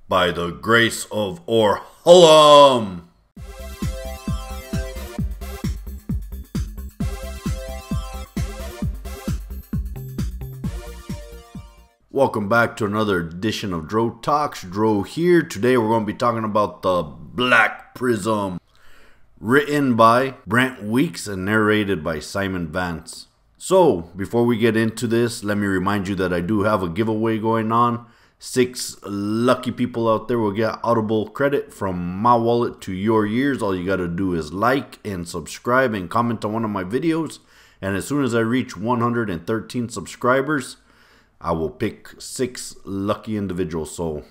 by the grace of Orhullum. Welcome back to another edition of Drotalks. Dro here. Today we're going to be talking about the Black Prism. Written by Brent Weeks and narrated by Simon Vance. So, before we get into this, let me remind you that I do have a giveaway going on. 6 lucky people out there will get Audible credit from my wallet to your ears. All you got to do is like and subscribe and comment on one of my videos. And as soon as I reach 113 subscribers, I will pick 6 lucky individuals. So,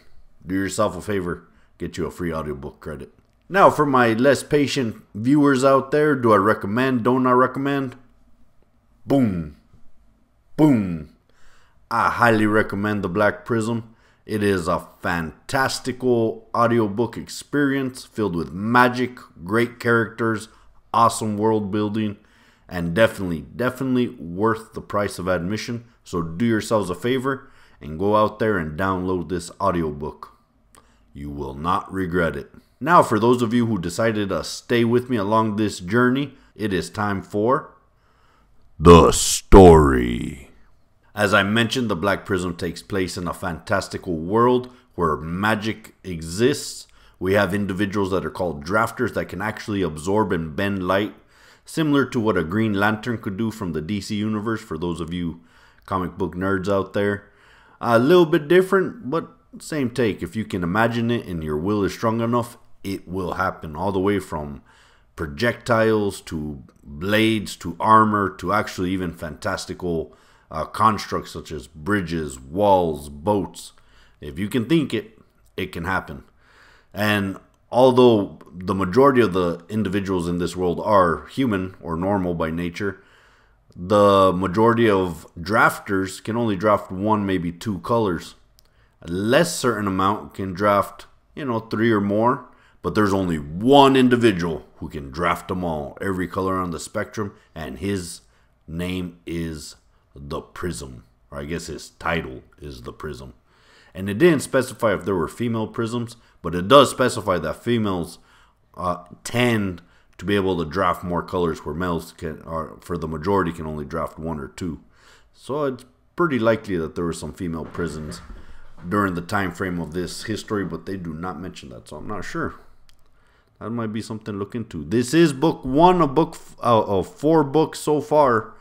do yourself a favor, get you a free audiobook credit. Now, for my less patient viewers out there, do I recommend, don't I recommend? Boom. Boom. I highly recommend the Black Prism. It is a fantastical audiobook experience filled with magic, great characters, awesome world building, and definitely worth the price of admission. So do yourselves a favor and go out there and download this audiobook. You will not regret it. Now, for those of you who decided to stay with me along this journey, it is time for the story. As I mentioned, the Black Prism takes place in a fantastical world where magic exists. We have individuals that are called drafters that can actually absorb and bend light, similar to what a Green Lantern could do from the DC universe, for those of you comic book nerds out there. A little bit different, but same take. If you can imagine it and your will is strong enough, it will happen. All the way from projectiles to blades to armor to actually even fantastical constructs such as bridges, walls, boats. If you can think it, it can happen. And although the majority of the individuals in this world are human or normal by nature, the majority of drafters can only draft 1, maybe 2 colors. A less certain amount can draft, 3 or more. But there's only one individual who can draft them all, every color on the spectrum, and his name is the Prism. Or I guess his title is the Prism. And it didn't specify if there were female prisms, but it does specify that females tend to be able to draft more colors, where males can, or for the majority, can only draft 1 or 2. So it's pretty likely that there were some female prisms during the time frame of this history, but they do not mention that, so I'm not sure. That might be something to look into. This is book 1 of 4 books so far,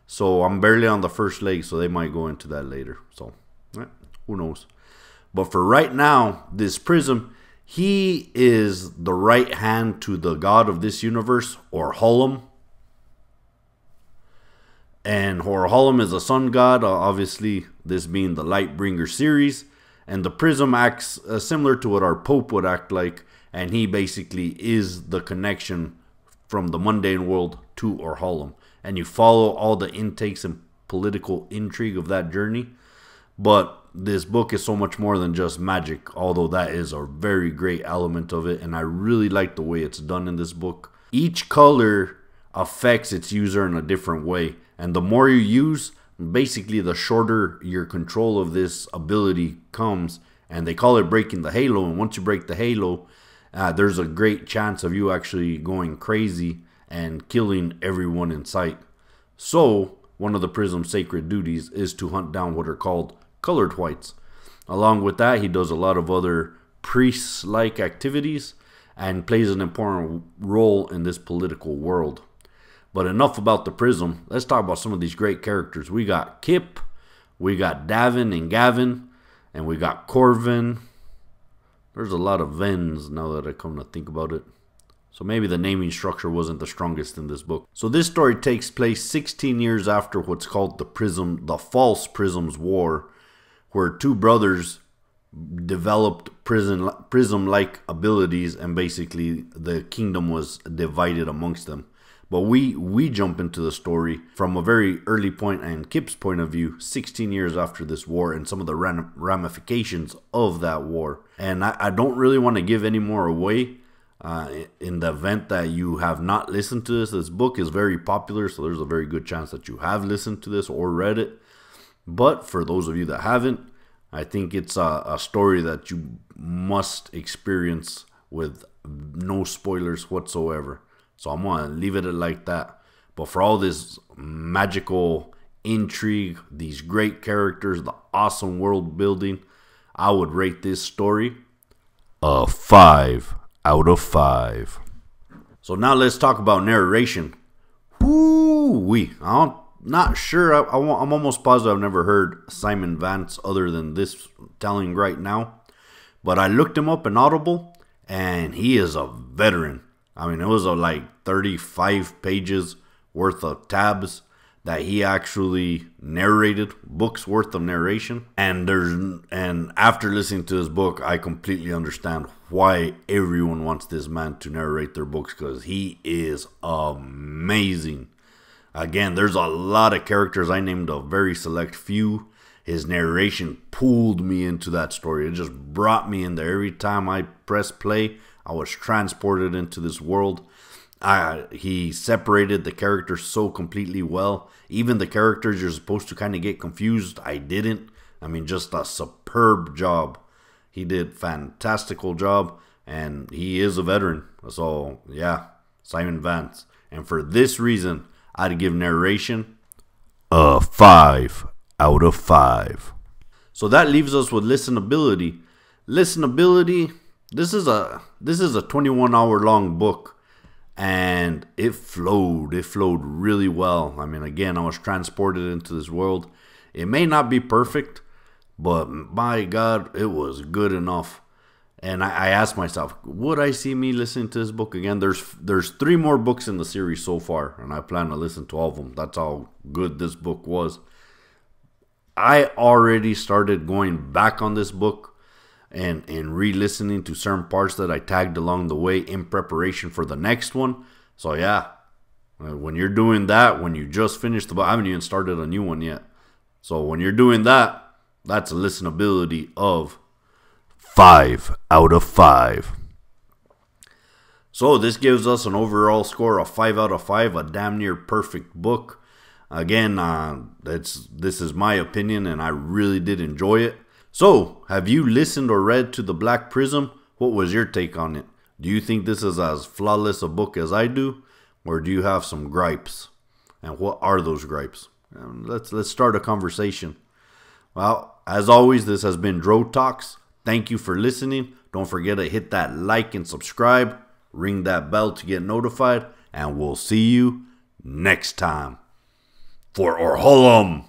so I'm barely on the first leg, so they might go into that later. So, who knows? But for right now, this Prism, he is the right hand to the god of this universe, Orhullum. And Orhullum is a sun god, obviously this being the Lightbringer series. And the Prism acts similar to what our Pope would act like. And he basically is the connection from the mundane world to Orhullum. And you follow all the intakes and political intrigue of that journey. But this book is so much more than just magic, although that is a very great element of it. And I really like the way it's done in this book. Each color affects its user in a different way. And the more you use, basically the shorter your control of this ability comes. And they call it breaking the halo. And once you break the halo, there's a great chance of you actually going crazy and killing everyone in sight. So, one of the Prism's sacred duties is to hunt down what are called colored whites. Along with that, he does a lot of other priest-like activities and plays an important role in this political world. But enough about the Prism. Let's talk about some of these great characters. We got Kip, we got Davin and Gavin, and we got Corvin. There's a lot of Vens now that I come to think about it. So maybe the naming structure wasn't the strongest in this book. So this story takes place 16 years after what's called the False Prism's War, where 2 brothers developed prism-like abilities, and basically the kingdom was divided amongst them. But we jump into the story from a very early point and Kip's point of view, 16 years after this war, and some of the ramifications of that war. And I don't really want to give any more away in the event that you have not listened to this. This book is very popular, so there's a very good chance that you have listened to this or read it. But for those of you that haven't, I think it's a story that you must experience with no spoilers whatsoever. So I'm going to leave it like that. But for all this magical intrigue, these great characters, the awesome world building, I would rate this story a 5 out of 5. So now let's talk about narration. Woo-wee. I'm not sure. I'm almost positive I've never heard Simon Vance other than this telling right now. But I looked him up in Audible, and he is a veteran. I mean, it was like 35 pages worth of tabs that he actually narrated, books worth of narration. And after listening to this book, I completely understand why everyone wants this man to narrate their books, because he is amazing. Again, there's a lot of characters. I named a very select few. His narration pulled me into that story. It just brought me in there. Every time I pressed play, I was transported into this world. He separated the characters so completely well. Even the characters you're supposed to kind of get confused, I didn't. I mean, just a superb job. He did fantastical job, and he is a veteran. So, yeah, Simon Vance. And for this reason, I'd give narration a 5 out of 5. So that leaves us with listenability. Listenability, this is a 21-hour long book, and it flowed really well. I mean, again, I was transported into this world. It may not be perfect, but my God, it was good enough. And I asked myself, would I see me listening to this book again? There's 3 more books in the series so far, and I plan to listen to all of them. That's how good this book was. I already started going back on this book and re-listening to certain parts that I tagged along the way in preparation for the next one. So yeah, when you're doing that, when you just finished the book, I haven't even started a new one yet. So when you're doing that, that's a listenability of 5 out of 5. So this gives us an overall score of 5 out of 5, a damn near perfect book. Again, this is my opinion, and I really did enjoy it. So, have you listened or read to the Black Prism? What was your take on it? Do you think this is as flawless a book as I do, or do you have some gripes? And what are those gripes? Let's start a conversation. Well, as always, this has been Drotalks. Thank you for listening. Don't forget to hit that like and subscribe. Ring that bell to get notified. And we'll see you next time. For Orholum.